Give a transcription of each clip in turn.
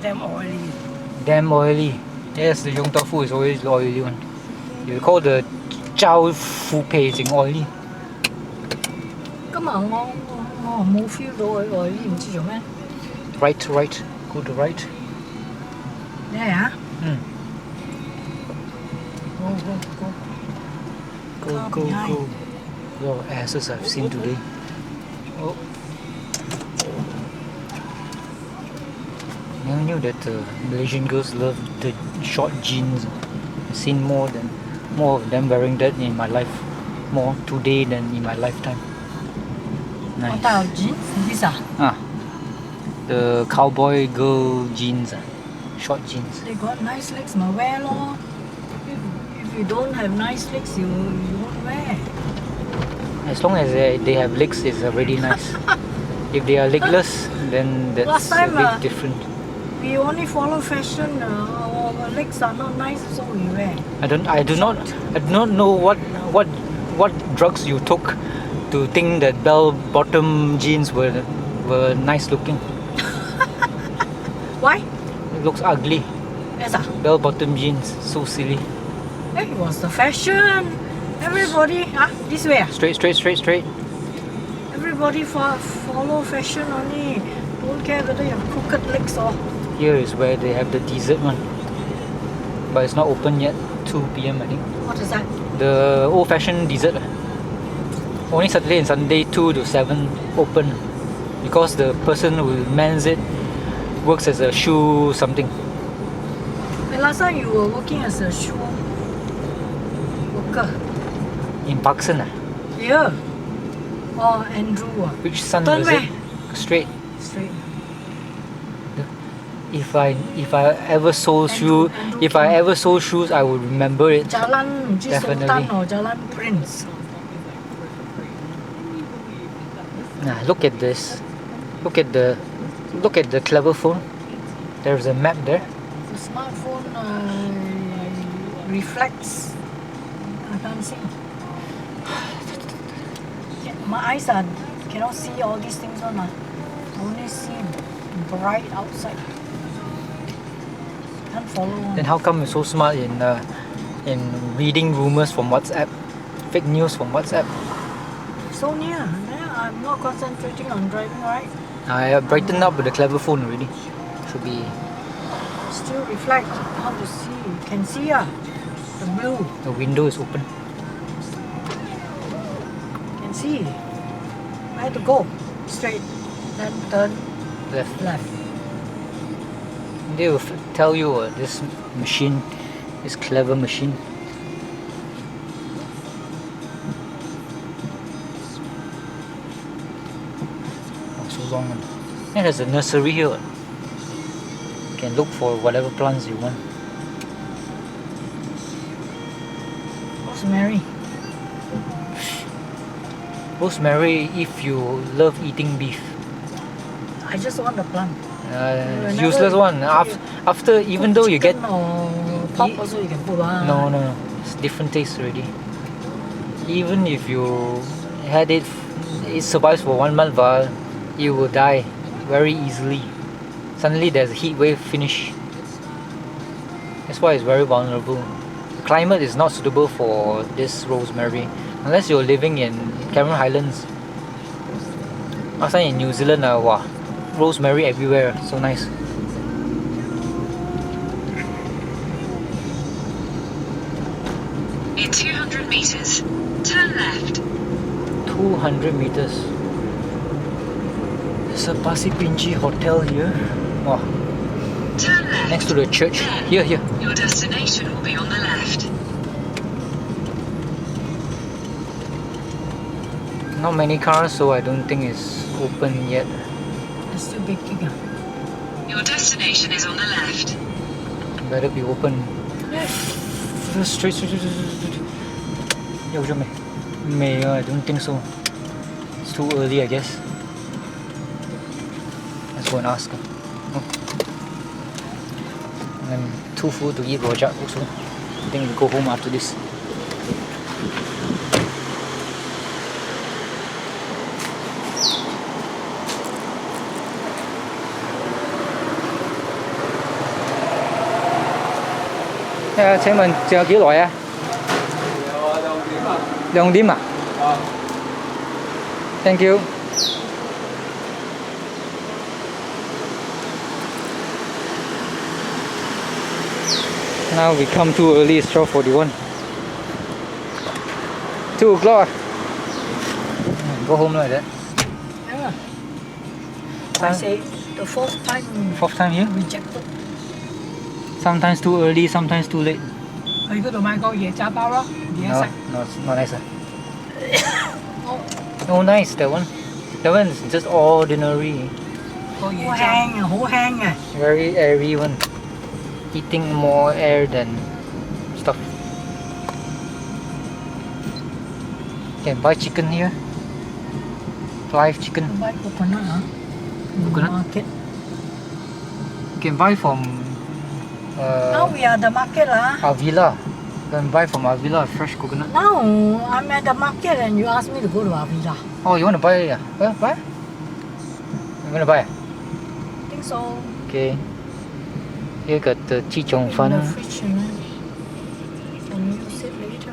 damn oily. Damn oily. Yes, the yong tau fu is always oily one. You call the chow fu pei is oily. 今日我冇 feel 到佢 oily， 唔知做咩。Right, go to right. There 啊。Go. A lot of asses I've seen today. Oh. Never knew that Malaysian girls love the short jeans. I've seen more of them wearing that in my life. More today than in my lifetime. Nice. What type of jeans? This the cowboy girl jeans, short jeans. They got nice legs, ma wear lor. If you don't have nice legs, you won't wear. As long as they have legs, it's already nice. If they are legless, then that's a bit different. We only follow fashion. Our legs are not nice, so we wear. I do not know what drugs you took to think that bell-bottom jeans were nice looking. Why? It looks ugly. Yes, bell-bottom jeans, so silly. It was the fashion. Everybody, this way. Straight. Everybody follow fashion only. Don't care whether you have crooked legs or. Here is where they have the dessert one, but it's not open yet. 2 p.m. I think. What is that? The old-fashioned dessert. Only Saturday and Sunday 2 to 7 open, because the person who mans it works as a shoe something. And last time you were working as a shoe worker. In Pakistan. Yeah. Or Andrew. Which son Turn was where? it? Straight. If I ever sold shoes, I would remember it. Jalan Definitely. Sultan or Jalan Prince. Nah, look at this. Look at the clever phone. There's a map there. The smartphone reflects. I can't see. My eyes cannot see all these things on. I only see bright outside. Can't follow. Then how come you're so smart in reading rumors from WhatsApp, fake news from WhatsApp? So near. I'm not concentrating on driving, right? I brightened up with the clever phone already. Should be. Still reflect. How to see? You can see the blue. The window is open. Can see. Where to go? Straight. Then turn left. They will tell you this machine, this clever machine. Oh, so long. And there's a nursery here. You can look for whatever plants you want. Rosemary. Rosemary, if you love eating beef. I just want the plant. Useless one. After, even though you get pork also you can put one. No, it's different taste already. Even if you had it survives for 1 month, but it will die very easily. Suddenly there's a heat wave finish. That's why it's very vulnerable. The climate is not suitable for this rosemary unless you're living in Cameron Highlands. Last time in New Zealand, wow, rosemary everywhere, so nice. In 200 meters, turn left. 200 meters. There's a Pasir Pinji hotel here. Wow. Turn left. Next to the church. There. Here. Your destination will be on the left. Not many cars, so I don't think it's open yet. It's still baking. Your destination is on the left. Better be open. Straight. I don't think so. It's too early, I guess. Let's go and ask her. And too full to eat rojak also. I think we'll go home after this. 請問仲有幾耐啊？2點啊？Thank you. Now we come too early, it's 12:41. 2 o'clock. Go home like that. Yeah. I say the fourth time Fourth time here. rejected. Sometimes too early, sometimes too late. 去嗰度買個椰炸包咯，嘢 No, 食。 no, it's not nice. Oh, No, nice that one. That one is just ordinary. 個椰炸輕啊，好輕嘅。 Very airy one. Eating more air than stuff. Can buy chicken here. Live chicken. Buy coconut hả? Coconut? Market. Can buy from Now we are at the market lah. Avila. Can buy from Avila fresh coconut. Now I'm at the market and you ask me to go to Avila. Oh, you want to buy? Yeah. Buy? You want to buy? I think so. Okay. Here got the chi chong In the fan. fridge, you know. Can use it later.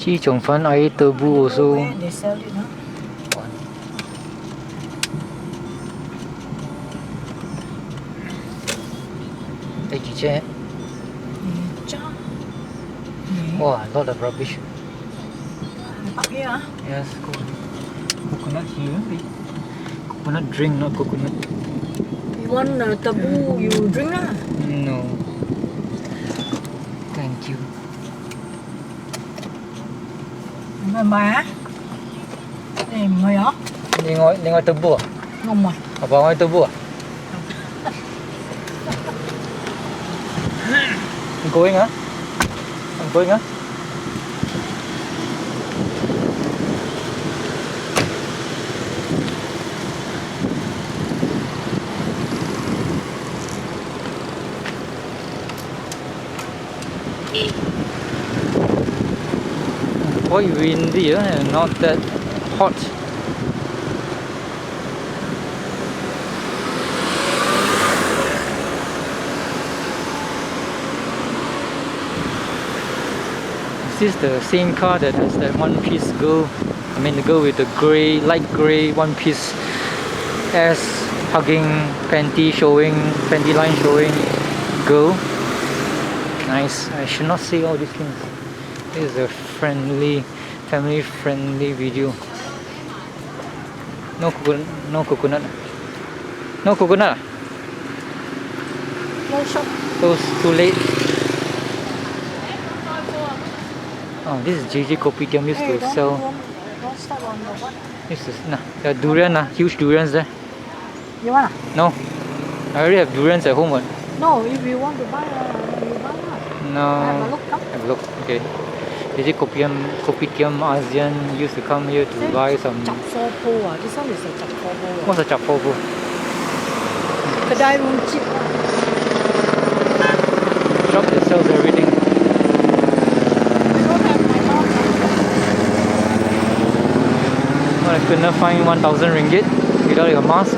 Chi chong fan, air tebu also. Where they sell it, huh? Đây chị che. Yeah. Wow, a lot of rubbish. Up here, huh? Yes, coconut here. Coconut drink, not coconut. You want tebu, you drink lah. No. Thank you. Mình bài á? Này mày hả?另外tebu à? Không mày. Apa ngoài tebu à? I'm going huh? I'm going huh? Quite windy and not that hot. This is the same car that has that one piece girl. I mean the girl with the grey, light grey one piece ass hugging, panty showing, panty line showing girl. Nice. I should not say all these things. This is a friendly, family friendly video. No coconut. No coconut. No coconut. No shop. Those too late. Oh, this is JJ Kopitiam used Hey, to sell. don't step on the what? This is there are durian, huge durians there. You want? No, I already have durians at home. What? No, if you want to buy, you buy lah. No. Have a look, come. Have a look. Okay. JJ Kopitiam ASEAN used to come here to buy some. Chap pho po ah. This one is a chap pho po. What's a chap pho po? Kedai runcit. Shop that sells everything. I don't have my mouth. Well, I couldn't find 1,000 ringgit without your mask.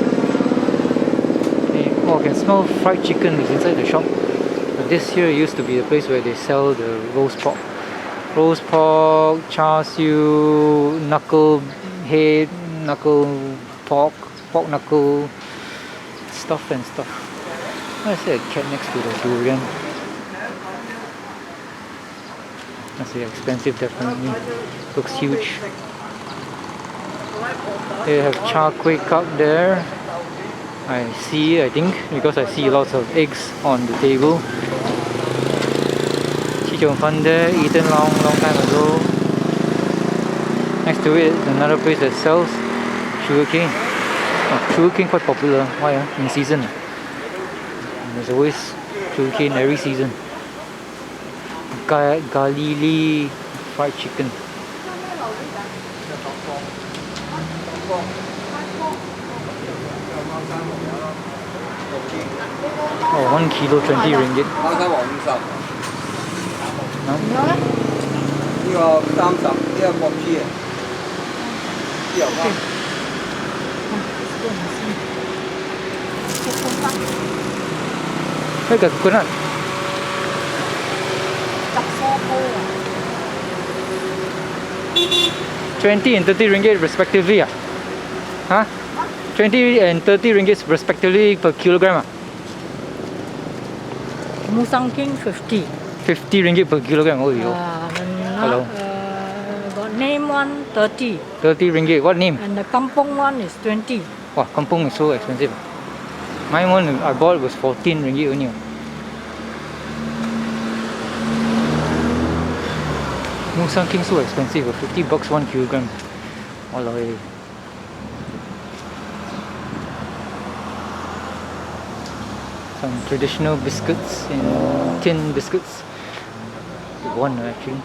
Oh, I can smell fried chicken is inside the shop. But this here used to be the place where they sell the roast pork. Roast pork, char siu, knuckle head, knuckle pork, pork knuckle, stuff and stuff. I see a cat next to the durian. That's expensive definitely. Looks huge. They have char kway cup there. I think, because I see lots of eggs on the table. Chichong fan there, eaten long time ago. Next to it is another place that sells sugarcane. Oh, sugarcane quite popular. Why? In season. There's always sugarcane every season. Galili fried chicken. Oh, 1 kilo 20 ringgit. No? 呢個30，呢個薄片，呢個啱。Look at coconut. 20 and 30 ringgit respectively. Huh? 20 and 30 ringgit respectively per kilogram. Musang King 50. 50 ringgit per kilogram. Oh, yo. Hello. Got name one 30. 30 ringgit. What name? And the kampong one is 20. Wow, kampong is so expensive. My one I bought was 14 ringgit only. Musang King so expensive, $50 1 kilogram. Walao. Some traditional biscuits in tin biscuits. One actually.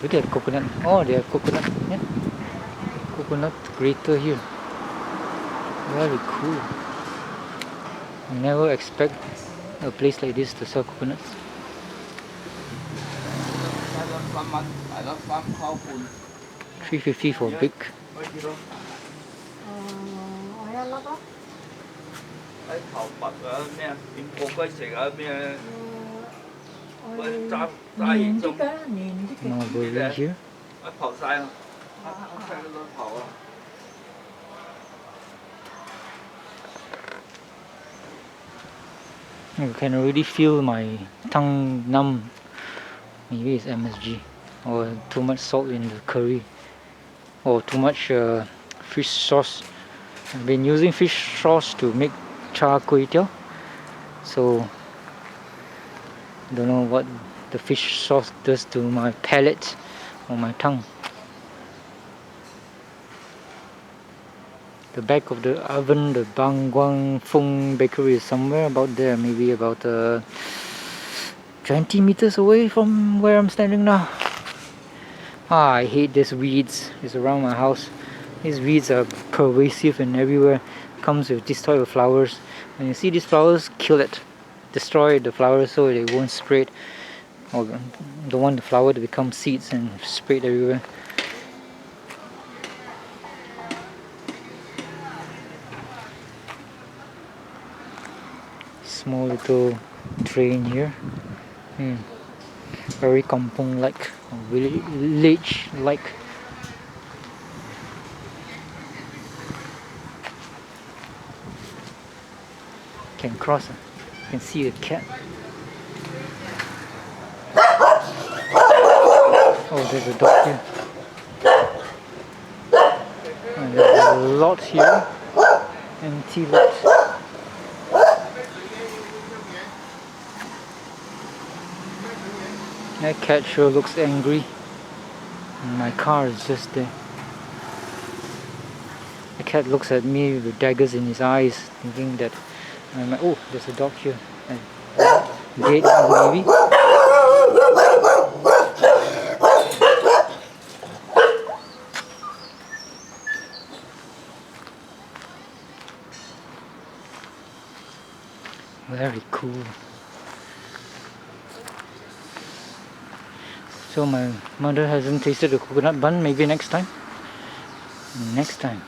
Look at coconut. Oh, they have coconut. Yeah. Coconut grater here. Very cool. I never expect a place like this to sell coconuts. $3.50 for big. Mulberry here. I can already feel my tongue numb. Maybe it's MSG or too much salt in the curry or too much fish sauce. I've been using fish sauce to make char kway teow, so I don't know what the fish sauce does to my palate or my tongue. The back of the oven, the Bang Guang Fung bakery is somewhere about there, maybe about 20 meters away from where I'm standing now. I hate these weeds. It's around my house. These weeds are pervasive and everywhere. Comes with this type of flowers. When you see these flowers, kill it. Destroy the flowers so they won't spread. Or don't want the flower to become seeds and spread everywhere. Small little train here. Very kampong-like, village-like. Can cross. You can see a cat. Oh, there's a dog here. And there's a lot here. Empty lot. That cat sure looks angry. And my car is just there. The cat looks at me with daggers in his eyes, thinking that I'm like, oh, there's a dog here. Gate maybe. Very cool. So my mother hasn't tasted the coconut bun. Maybe next time. Next time.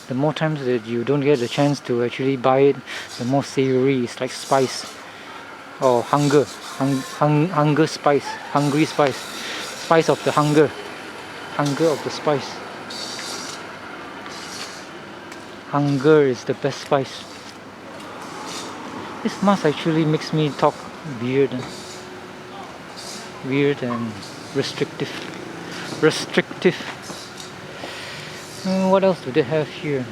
The more times that you don't get the chance to actually buy it, the more savory. It's like spice or hunger, hunger spice, hungry spice, spice of the hunger, hunger of the spice. Hunger is the best spice. This mask actually makes me talk weird and restrictive. What else do they have here?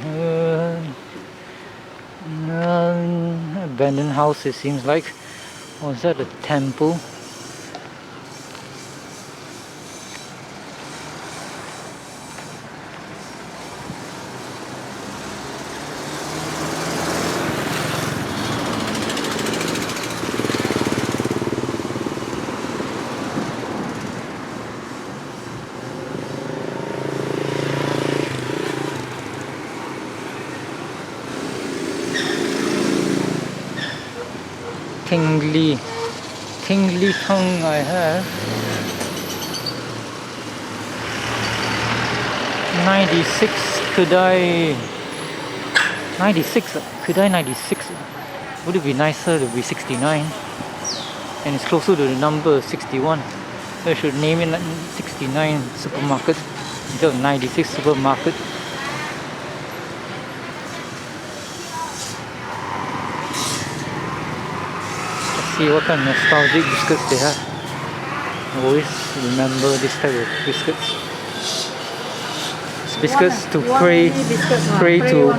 Abandoned house, it seems like. Or is that a temple? Tingly tongue I have. 96 Kedai. 96 Kedai 96. Would it be nicer to be 69? And it's closer to the number 61. So I should name it 69 supermarket instead of 96 supermarket. Let's see what kind of nostalgic biscuits they have. I always remember this type of biscuits. It's biscuits to pray to.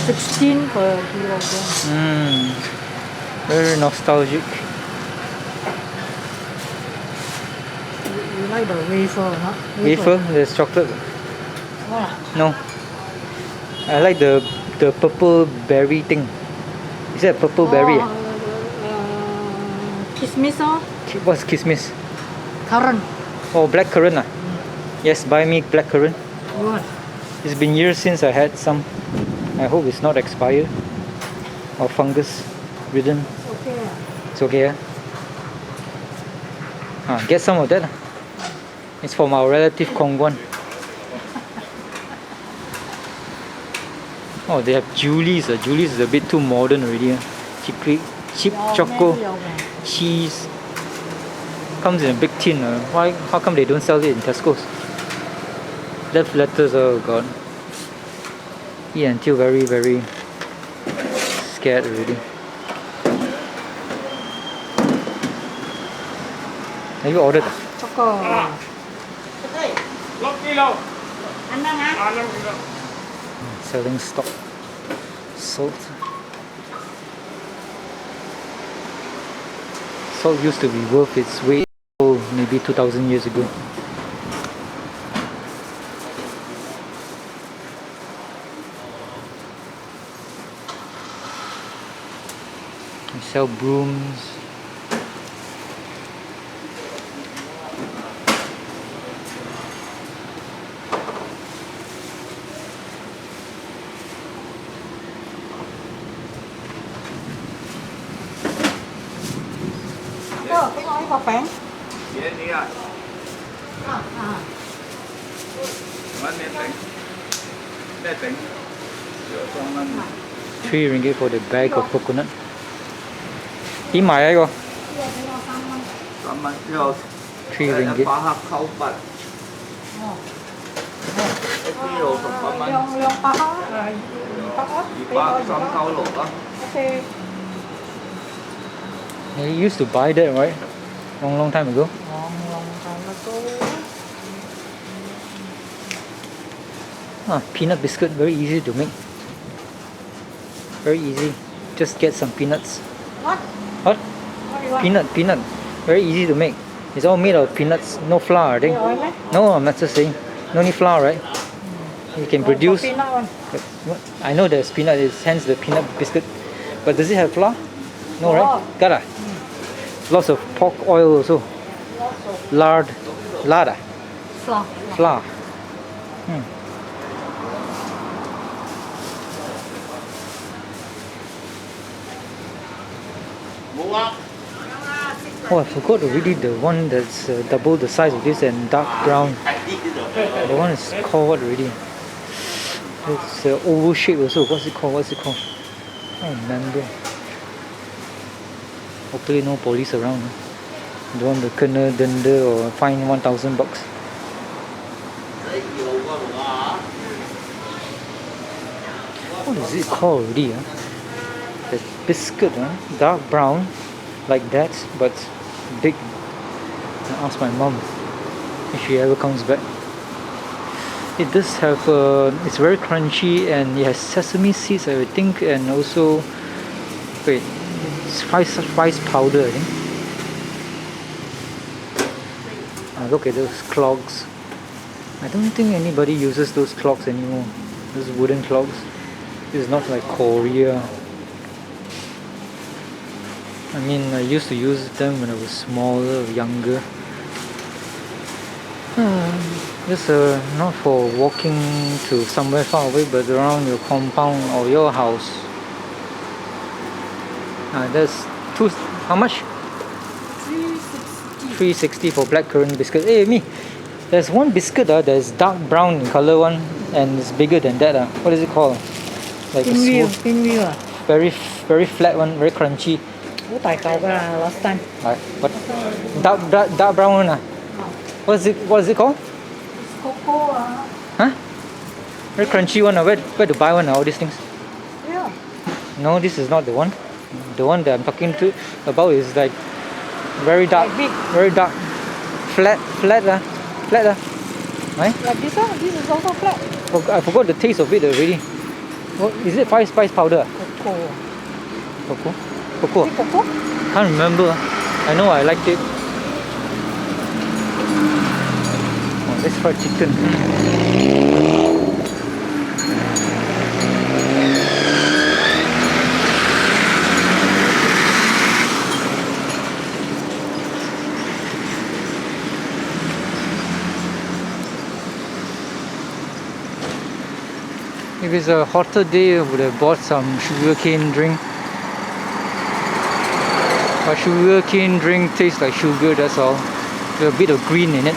16 per kilogram. Very nostalgic. You like the wafer, huh? Wafer? There's chocolate. Wow. No. I like the purple berry thing. Is that purple berry? Kismis or What's kismis? currant. Oh, black currant. Yes, buy me black currant. Good. It's been years since I had some. I hope it's not expired or fungus ridden. Okay. It's okay. Get some of that. It's from our relative Kongguan. Oh, they have Julie's. Julie's is a bit too modern already. Cheap choco cheese. Comes in a big tin. Why? How come they don't sell it in Tesco's? Left letters. Oh god. Yeah, until very scared already. Have you ordered? Choco. Selling stock. Salt. Salt used to be worth its weight maybe 2,000 years ago. They sell brooms. Cái gói bọc bánh. Vậy đi à? Mấy nè tỉnh. Nè tỉnh. Rửa xong lên. 3 ringgit for the bag of coconut. Ý mày ấy cô? 3蚊之後 3 ringgit. 把盒扣筆。一啲路18蚊。兩百克236咯。 Okay. You used to buy that, right? Long time ago. Long time ago. Peanut biscuit, very easy to make. Very easy. Just get some peanuts. What? What? What do you want? Peanut. Very easy to make. It's all made of peanuts, no flour, I think. Oil meh? No, I'm not just saying. No need flour, right? You can produce. Peanut one. I know there's peanut, it's hence the peanut biscuit. But does it have flour? No, right? Got lots of pork oil also. Lard. Lard. Flour. Flour. Oh, I forgot already the one that's double the size of this and dark brown. The one is called what already? It's oval shape also. What's it called? I don't remember. Hopefully no police around. Don't want to kena denda or fine $1,000. What is it called already? The biscuit, dark brown, like that, but big. I'll ask my mom if she ever comes back. It does have it's very crunchy and it has sesame seeds, I would think, and also wait, it's rice powder, I think. Look at those clogs. I don't think anybody uses those clogs anymore. Those wooden clogs. This is not like Korea. I mean, I used to use them when I was smaller, younger. Just not for walking to somewhere far away, but around your compound or your house. That's how much? 360. 360 for blackcurrant biscuit. Hey, me! There's one biscuit that's dark brown in color one and it's bigger than that. What is it called? Like a smooth, Pinjih à? very flat one, very crunchy. 好大嚿㗎 last time. Right. But dark brown one. What is it called? Cocoa à? Huh? Very crunchy one. Where to buy one? All these things. Yeah. No, this is not the one. The one that I'm talking about is like very dark, Like big. very dark, flat, right? Like this one, this is also flat. I forgot the taste of it already. What is it? Five spice powder? Cocoa. Cocoa. Is it cocoa? Can't remember. I know I liked it. Oh, let's try chicken. If it's a hotter day, I would have bought some sugarcane drink. But sugarcane drink tastes like sugar, that's all. With a bit of green in it.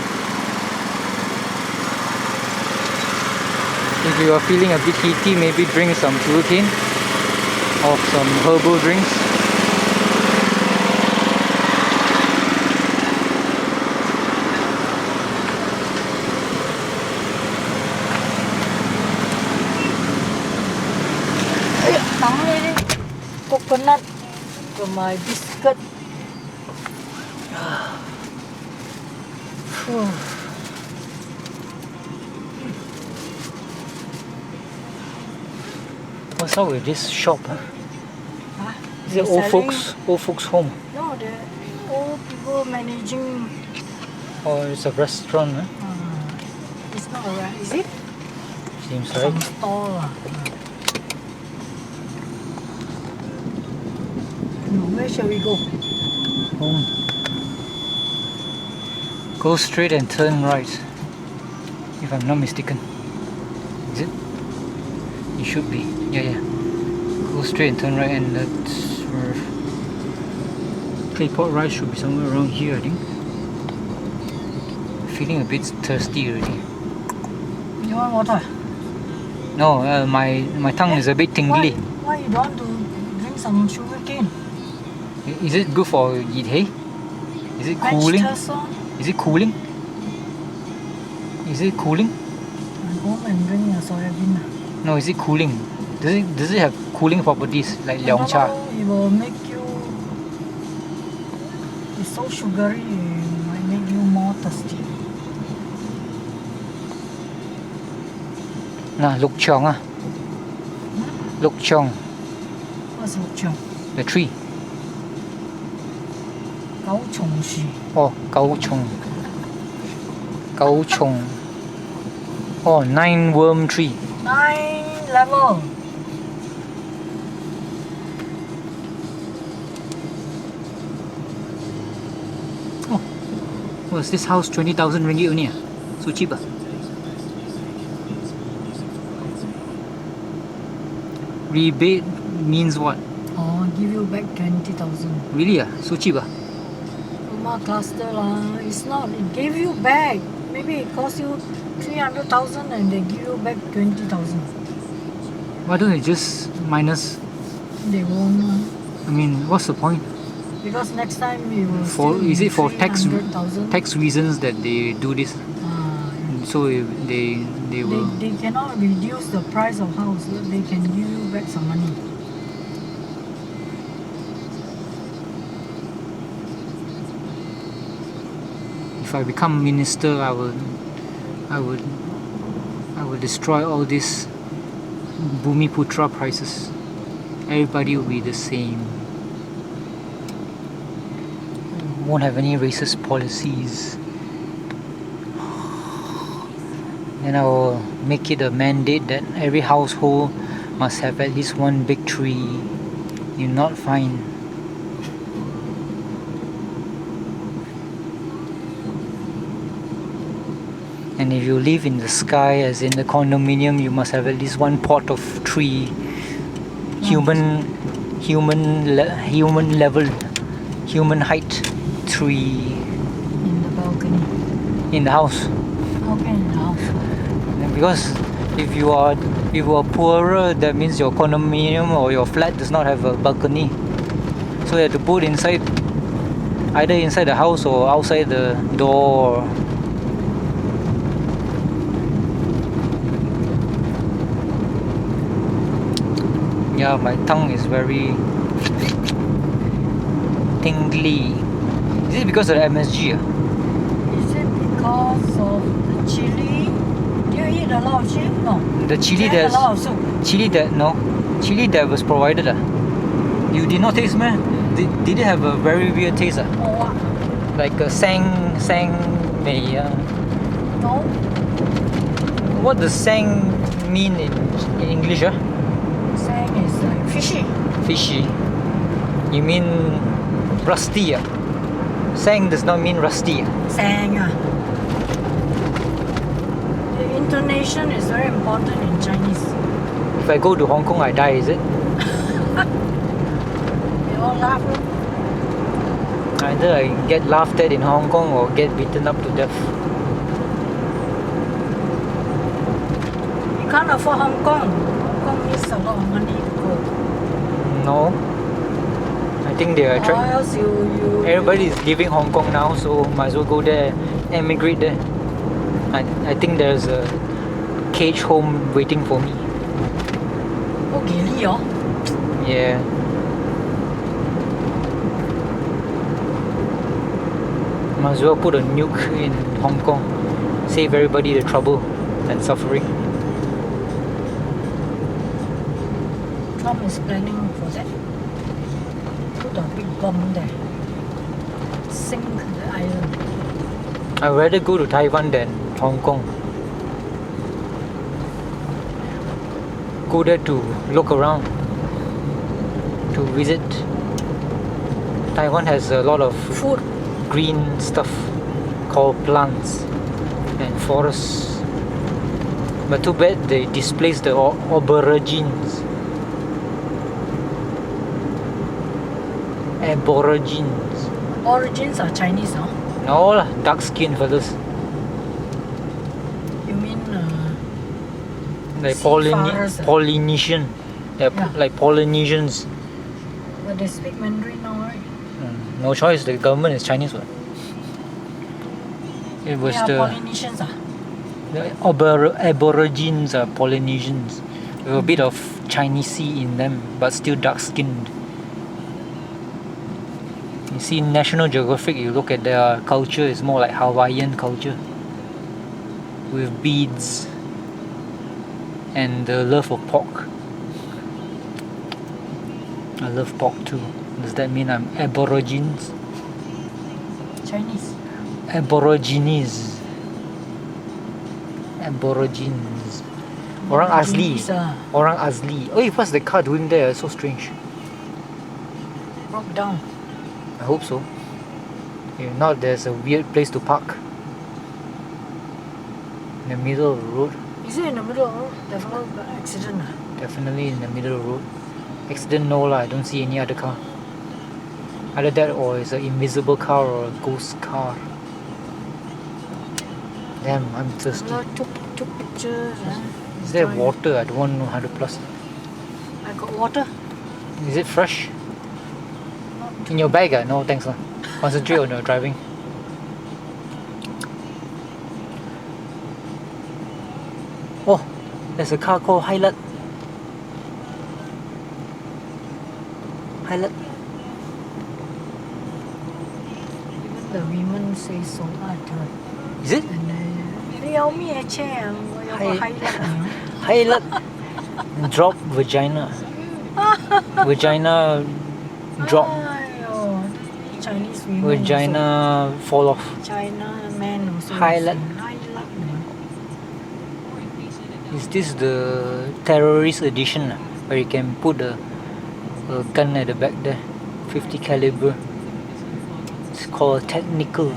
If you are feeling a bit heaty, maybe drink some sugarcane or some herbal drinks. Coconut for my biscuit. What's up with this shop? Huh? Is it They're old selling- folks home? No, the old people managing. Or it's a restaurant? It's not alright, is it? Seems Some right. stall. Where shall we go? Home. Go straight and turn right. If I'm not mistaken. Is it? It should be. Yeah. Go straight and turn right, and that's where Claypot rice should be somewhere around here, I think. Feeling a bit thirsty already. You want water? No, my tongue is a bit tingly. Why you don't want to drink some sugar cane? Is it good for eat hay? Is it cooling? Is it cooling? Is it cooling? Go home and drink a soya bean. No, is it cooling? Does it have cooling properties like I don't Leong Cha? know, it will make you. It's so sugary, it might make you more thirsty. Nah, Luk Chong Luk Chong, What's Lukchong? the tree. Gao Chong Shi. Oh, Gao Chong. Gao Chong. Oh, 9 worm tree. 9 level. Was this house 20,000 ringgit only? So cheap. Rebate means what? Oh, give you back 20,000. Really? So cheap? Rumah cluster lah. It's not. It gave you back. Maybe it cost you 300,000 and they give you back 20,000. Why don't they just minus? They won't. I mean, what's the point? Because next time you will For still is it for be tax 300,000. tax reasons that they do this? So they will. They cannot reduce the price of house. They can give you back some money. If I become minister, I would destroy all these Bumiputra prices. Everybody will be the same. Won't have any racist policies. Then I will make it a mandate that every household must have at least one big tree. You're not fine. And if you live in the sky, as in the condominium, you must have at least one pot of tree. Human level, human height tree In the balcony. in the house. Okay, in the house. Because if you are poorer, that means your condominium or your flat does not have a balcony. So you have to put inside, either inside the house or outside the door. Yeah, my tongue is very tingly. Is it because of the MSG? Is it because of the chili? Do you eat a lot of chili? No. The chili Do you eat a lot of soup? chili that was provided. You did not taste, man. Did it have a very weird taste? Or what? Like a sang mei. No. What does sang mean in English? Sang is like fishy. Fishy. You mean rusty? Sang does not mean rusty. Sang. The intonation is very important in Chinese. If I go to Hong Kong, I die, is it? They all laugh. Either I get laughed at in Hong Kong or get beaten up to death. You can't afford Hong Kong. Hong Kong needs a lot of money to go. No. I think they are Or else you everybody is leaving Hong Kong now, so might as well go there, emigrate there. I think there's a cage home waiting for me. Oh, really? Oh? Yeah. Might as well put a nuke in Hong Kong. Save everybody the trouble and suffering. Trump is planning for that. Put a big bomb there. Sink the island. I'd rather go to Taiwan than Hong Kong. Go there to look around, to visit. Taiwan has a lot of Food. green stuff called plants and forests. But too bad they displaced the aborigines. Aborigines. Origins are Chinese, no? No lah, dark skinned fellas. You mean Like Seafarers, Polynesian. They're Yeah. like Polynesians. but they speak Mandarin now, right? No choice, the government is Chinese one. It was They are the Polynesians. Aborigines are Polynesians with a bit of Chinesey in them, but still dark skinned. You see, National Geographic, you look at their culture, it's more like Hawaiian culture with beads and the love of pork. I love pork too. Does that mean I'm Aborigines? Chinese. Aborigines. Aborigines. Orang asli. Aborigines, Orang asli. Oh, what's the car doing there? It's so strange. broke down. I hope so. If not, there's a weird place to park. In the middle of the road. Is it in the middle of the road? Definitely got accident. Definitely in the middle of the road. Accident, no lah. I don't see any other car. Either that or it's an invisible car or a ghost car. Damn, I'm thirsty. I took pictures. Is there water? I don't want no 100 plus. I got water. Is it fresh? In your bag? No, thanks lah. Concentrate on your driving. Oh, there's a car called Highlight. Highlight. Even the women say so. Is it? And Highlight. Drop vagina. Vagina drop. Chinese women. Vagina fall off. Also. China men also. Highlight. Is this the terrorist edition where you can put a gun at the back there, 50 caliber? It's called technical.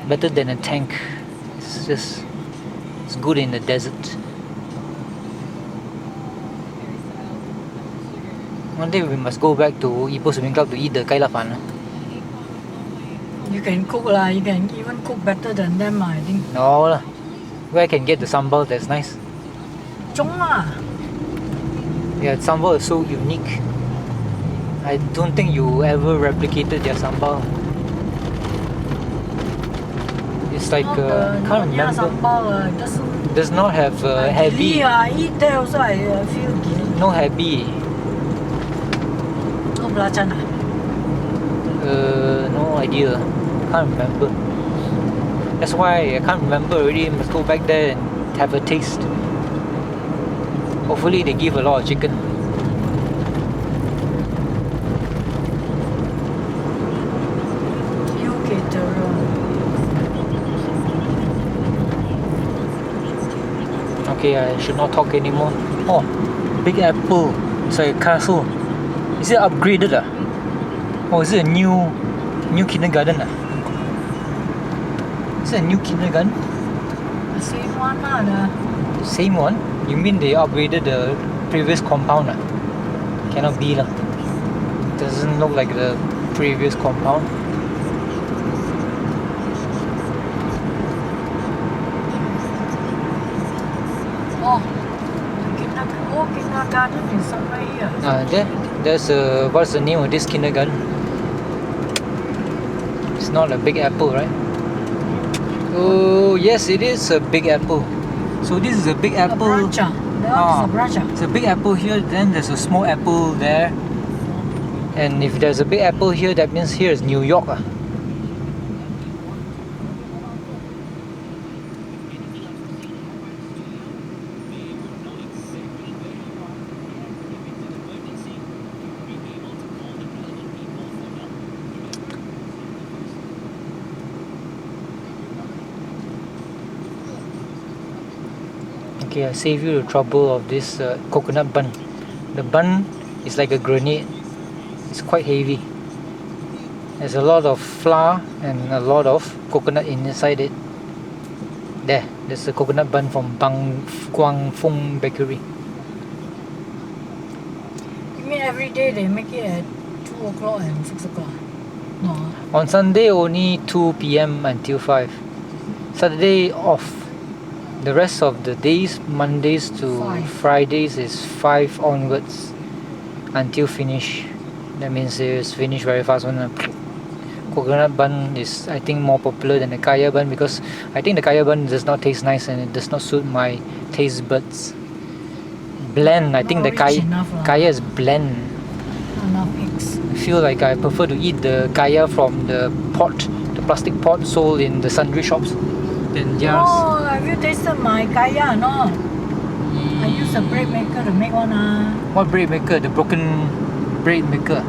Better than a tank. It's good in the desert. One day we must go back to Ipoh Swimming Club to eat the kai la fan. You can cook lah. You can even cook better than them, I think. No lah. Where I can get the sambal that's nice? Chong lah. Yeah, sambal is so unique. I don't think you ever replicated their sambal. It's like can't Yeah, remember. sambal Does not have heavy. I eat there also. I feel giddy. No heavy. No belacan ah. No idea. Can't remember. That's why I can't remember already. Must go back there and have a taste. Hopefully they give a lot of chicken. You caterer. Okay, I should not talk anymore. Oh, Big Apple. It's like a castle. Is it upgraded? Or is it a new kindergarten? Is it a new kindergarten? The same one lah. Same one? You mean they upgraded the previous compound? Cannot be lah. Doesn't look like the previous compound. Kindergarten is somewhere here. There's what's the name of this kindergarten? It's not a Big Apple, right? Oh yes, it is a Big Apple. So this is a Big A Apple. branch ah. That one is a branch ah. It's a Big Apple here, then there's a small apple there. And if there's a Big Apple here, that means here is New York. Okay, I save you the trouble of this coconut bun. The bun is like a grenade. It's quite heavy. There's a lot of flour and a lot of coconut inside it. There's the coconut bun from Guang Feng Bakery. You mean every day they make it at 2 o'clock and 6 o'clock? No. On Sunday only 2 p.m. until 5. Saturday off. The rest of the days, Mondays to 5. Fridays, is 5 onwards until finish. That means it's finished very fast. One coconut bun is, I think, more popular than the kaya bun because I think the kaya bun does not taste nice and it does not suit my taste buds. Bland. I think the kaya is bland. Not enough eggs. I feel like I prefer to eat the kaya from the pot, the plastic pot sold in the sundry shops. Than theirs. Oh, have you tasted my kaya? No. I use a bread maker to make one. What bread maker? The broken bread maker.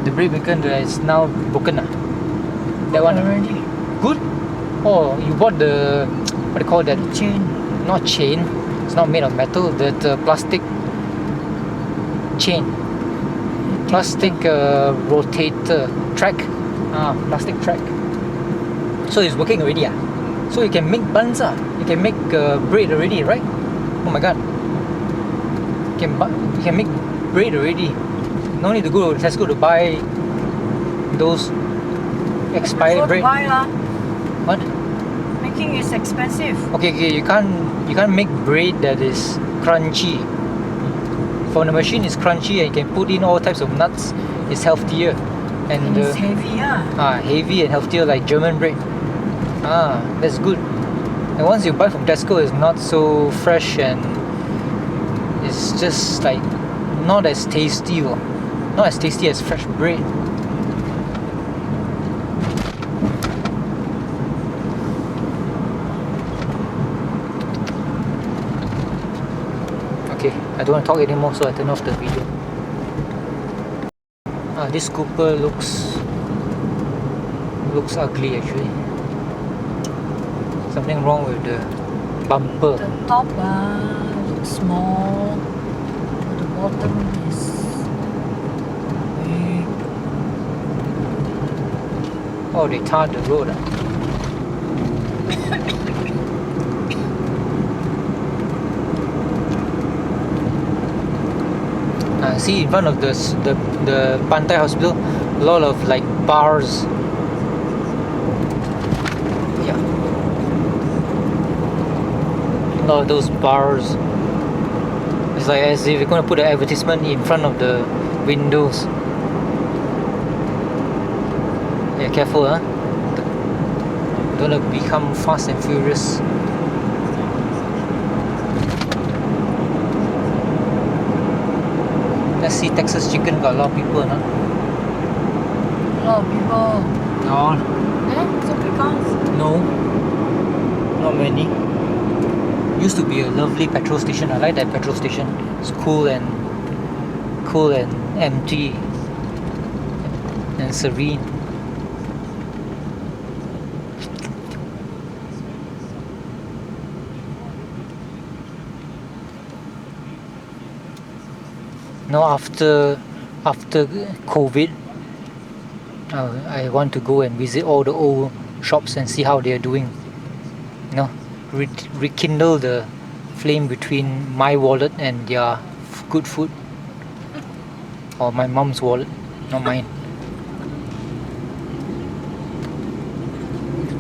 The bread maker that is now broken. That one. Already. Good? Oh, you bought the, what do you call that? Chain. Not chain. It's not made of metal. The plastic chain. Plastic rotator track. Plastic track. So it's working already. So you can make buns. You can make bread already, right? Oh my god. You can make bread already. No need to go to Tesco to buy those expired bread. Buy lah. What? Making is expensive. Okay, you can't make bread that is crunchy. For the machine it's crunchy and you can put in all types of nuts. It's healthier. And it's heavy, heavy and healthier like German bread. That's good. And once you buy from Tesco, it's not so fresh and it's just like not as tasty as fresh bread. Okay, I don't want to talk anymore, so I turn off the video. This scooper looks ugly actually. Something wrong with the bumper. The top looks small, but the bottom is big. Oh, they tarred the road. See in front of the Pantai Hospital, a lot of like bars lot of those bars. It's like as if you're going to put an advertisement in front of the windows. Yeah, careful, huh? Don't want to become fast and furious. Let's see, Texas chicken got a lot of people, no? A lot of people. No, So because no, not many. Used to be a lovely petrol station. I like that petrol station. It's cool and empty and serene. Now after COVID, I want to go and visit all the old shops and see how they are doing. You know, rekindle the flame between my wallet and their good food, or my mom's wallet, not mine.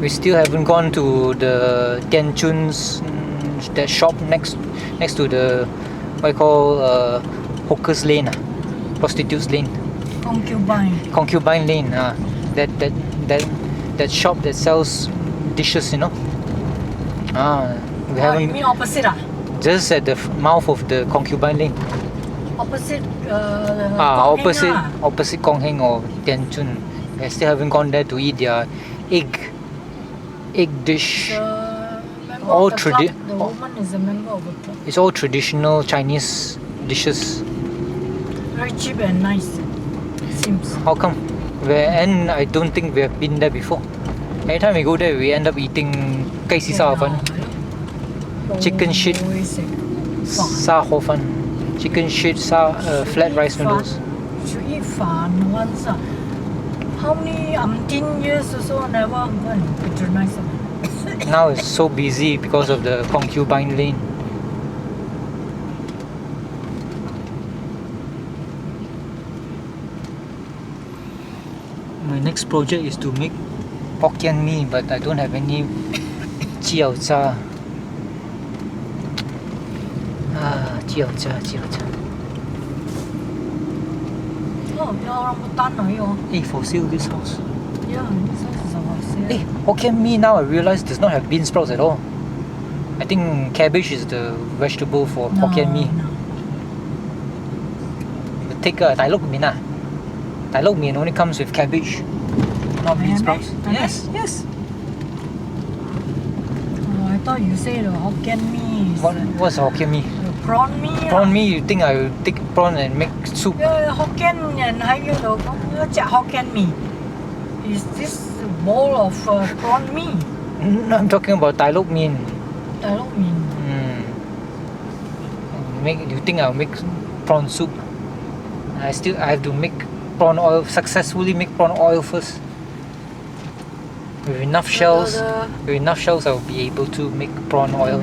We still haven't gone to the Tianchun's, that shop next to the what you call hawker's lane, prostitutes lane, concubine lane. That shop that sells dishes, you know. We you haven't. mean opposite Just at the mouth of the concubine lane. Opposite Opposite Kong Heng or Tianchun. I still haven't gone there to eat their egg dish. The All the woman is a member of the club. It's all traditional Chinese dishes. Very cheap and nice. Seems. How come? And I don't think we have been there before. Anytime we go there, we end up eating kai si sa hao fan, chicken shit, sa hao fan, chicken shit, flat rice noodles. Should eat fan once. How many umpteen years or so never go and patronize them. Now it's so busy because of the concubine lane. My next project is to make Hokkien Mee, but I don't have any jiao cha. Jiao cha. Oh, your rambutan. Hey, for sale this house. Yeah, this house is about sale. Hey, Hokkien Mee now I realize does not have bean sprouts at all. I think cabbage is the vegetable for Hokkien Mee. No. But take Tai Lok Min. Tai Lok Min only comes with cabbage, not bean sprouts. Yes. Oh, I thought you say the Hokkien Mee. What's Hokkien Mee? The prawn mee. Prawn mee, you think I will take prawn and make soup? Hokkien and Hokkien Mee. Is this bowl of prawn mee? No, I'm talking about Tai Lok Min. I don't mean. You think I'll make prawn soup? I have to make prawn oil, successfully make prawn oil first. With enough shells, I'll be able to make prawn oil.